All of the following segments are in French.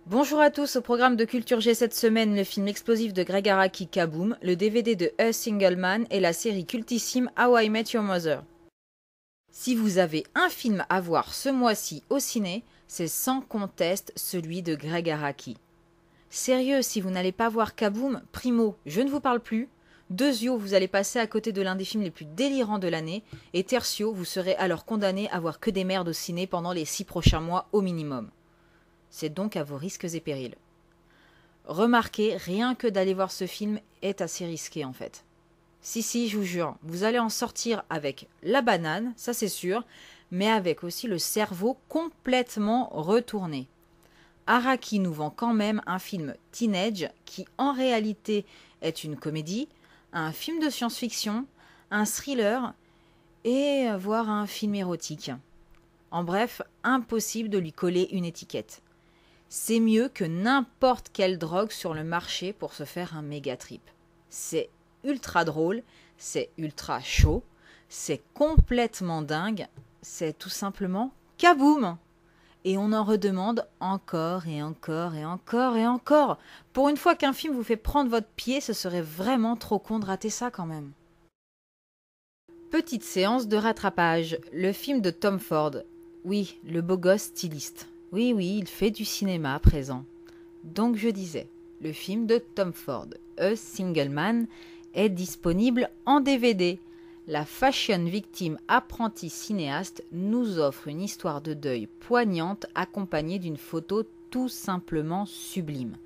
Bonjour à tous, au programme de Culture G cette semaine, le film explosif de Greg Araki Kaboom, le DVD de A Single Man et la série cultissime How I Met Your Mother. Si vous avez un film à voir ce mois-ci au ciné, c'est sans conteste celui de Greg Araki. Sérieux, si vous n'allez pas voir Kaboom, primo, je ne vous parle plus. Deuxio, vous allez passer à côté de l'un des films les plus délirants de l'année. Et tertio, vous serez alors condamné à voir que des merdes au ciné pendant les 6 prochains mois au minimum. C'est donc à vos risques et périls. Remarquez, rien que d'aller voir ce film est assez risqué en fait. Si, je vous jure, vous allez en sortir avec la banane, ça c'est sûr, mais avec aussi le cerveau complètement retourné. Araki nous vend quand même un film teenage qui en réalité est une comédie, un film de science-fiction, un thriller et voire un film érotique. En bref, impossible de lui coller une étiquette. C'est mieux que n'importe quelle drogue sur le marché pour se faire un méga trip. C'est ultra drôle, c'est ultra chaud, c'est complètement dingue, c'est tout simplement kaboom! Et on en redemande encore et encore et encore et encore. Pour une fois qu'un film vous fait prendre votre pied, ce serait vraiment trop con de rater ça quand même. Petite séance de rattrapage, le film de Tom Ford. Oui, le beau gosse styliste. Oui, il fait du cinéma à présent. Donc je disais, le film de Tom Ford, A Single Man, est disponible en DVD. La fashion victime apprentie cinéaste nous offre une histoire de deuil poignante accompagnée d'une photo tout simplement sublime.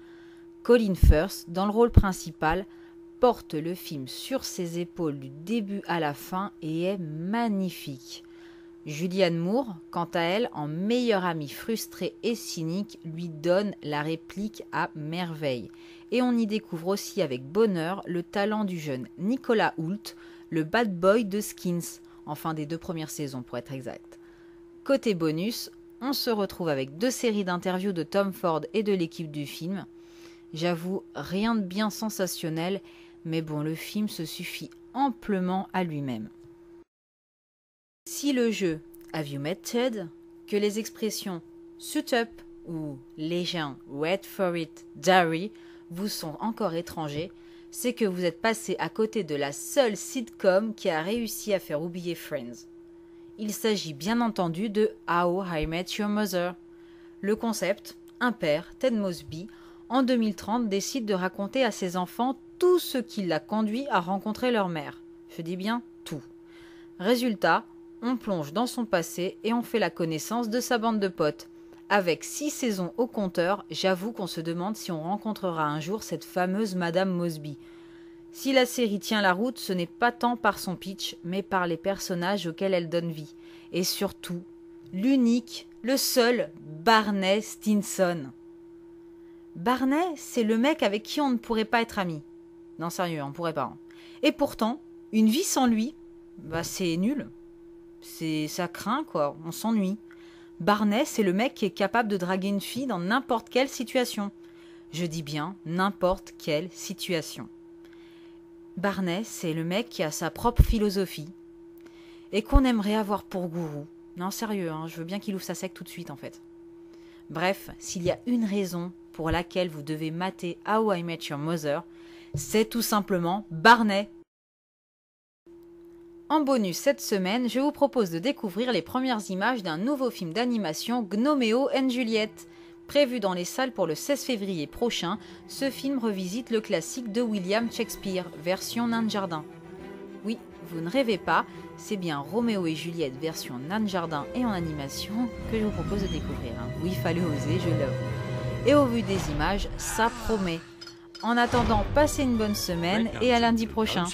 Colin Firth, dans le rôle principal, porte le film sur ses épaules du début à la fin et est magnifique. Julianne Moore, quant à elle, en meilleure amie frustrée et cynique, lui donne la réplique à merveille. Et on y découvre aussi avec bonheur le talent du jeune Nicolas Hoult, le bad boy de Skins, enfin des 2 premières saisons pour être exact. Côté bonus, on se retrouve avec 2 séries d'interviews de Tom Ford et de l'équipe du film. J'avoue, rien de bien sensationnel, mais bon, le film se suffit amplement à lui-même. Si le jeu Have You Met Ted, que les expressions suit up ou les gens wait for it, Darry vous sont encore étrangers, c'est que vous êtes passé à côté de la seule sitcom qui a réussi à faire oublier Friends. Il s'agit bien entendu de How I Met Your Mother. Le concept, un père, Ted Mosby, en 2030 décide de raconter à ses enfants tout ce qui l'a conduit à rencontrer leur mère. Je dis bien tout. Résultat, on plonge dans son passé et on fait la connaissance de sa bande de potes. Avec 6 saisons au compteur, j'avoue qu'on se demande si on rencontrera un jour cette fameuse Madame Mosby. Si la série tient la route, ce n'est pas tant par son pitch, mais par les personnages auxquels elle donne vie. Et surtout, l'unique, le seul Barney Stinson. Barney, c'est le mec avec qui on ne pourrait pas être ami. Non, sérieux, on pourrait pas. Hein. Et pourtant, une vie sans lui, c'est nul. Ça craint, quoi. On s'ennuie. Barney, c'est le mec qui est capable de draguer une fille dans n'importe quelle situation. Je dis bien n'importe quelle situation. Barney, c'est le mec qui a sa propre philosophie et qu'on aimerait avoir pour gourou. Non, sérieux, hein, je veux bien qu'il ouvre sa secte tout de suite, en fait. Bref, s'il y a une raison pour laquelle vous devez mater How I Met Your Mother, c'est tout simplement Barney. En bonus cette semaine, je vous propose de découvrir les premières images d'un nouveau film d'animation Gnomeo and Juliet. Prévu dans les salles pour le 16 février prochain, ce film revisite le classique de William Shakespeare, version nain de jardin. Oui, vous ne rêvez pas, c'est bien Roméo et Juliette version nain de jardin et en animation que je vous propose de découvrir. Oui, il fallait oser, je l'avoue. Et au vu des images, ça promet. En attendant, passez une bonne semaine et à lundi prochain.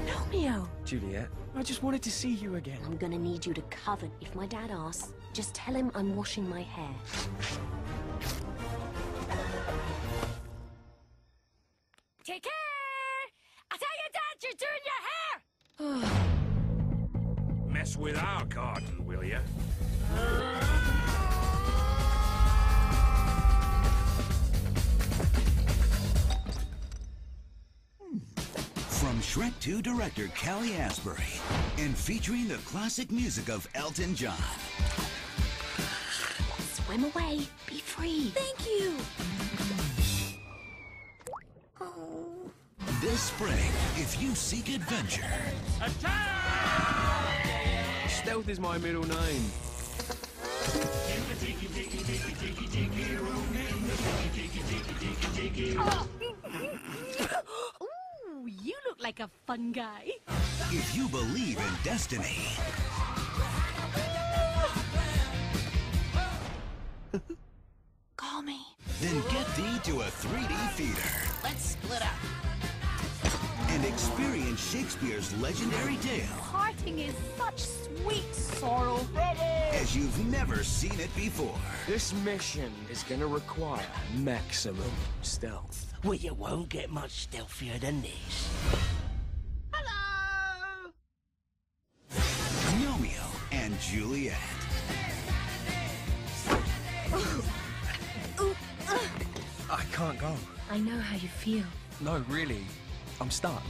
Romeo! Juliet, I just wanted to see you again. I'm gonna need you to cover if my dad asks. Just tell him I'm washing my hair. Take care! I tell your dad you're doing your hair! Mess with our garden, will ya? From Shrek 2 director Callie Asbury and featuring the classic music of Elton John. Swim away. Be free. Thank you. Oh. This spring, if you seek adventure, Stealth is my middle name. Ooh, you look like a fun guy. if you believe in destiny, Call me. then get thee to a 3D theater Let's split up. and experience Shakespeare's legendary tale Parting is such sweet sorrow. as you've never seen it before. This mission is gonna require maximum stealth. Well, you won't get much stealthier than this. Hello! Romeo and Juliet. I can't go. I know how you feel. No, really. I'm stuck.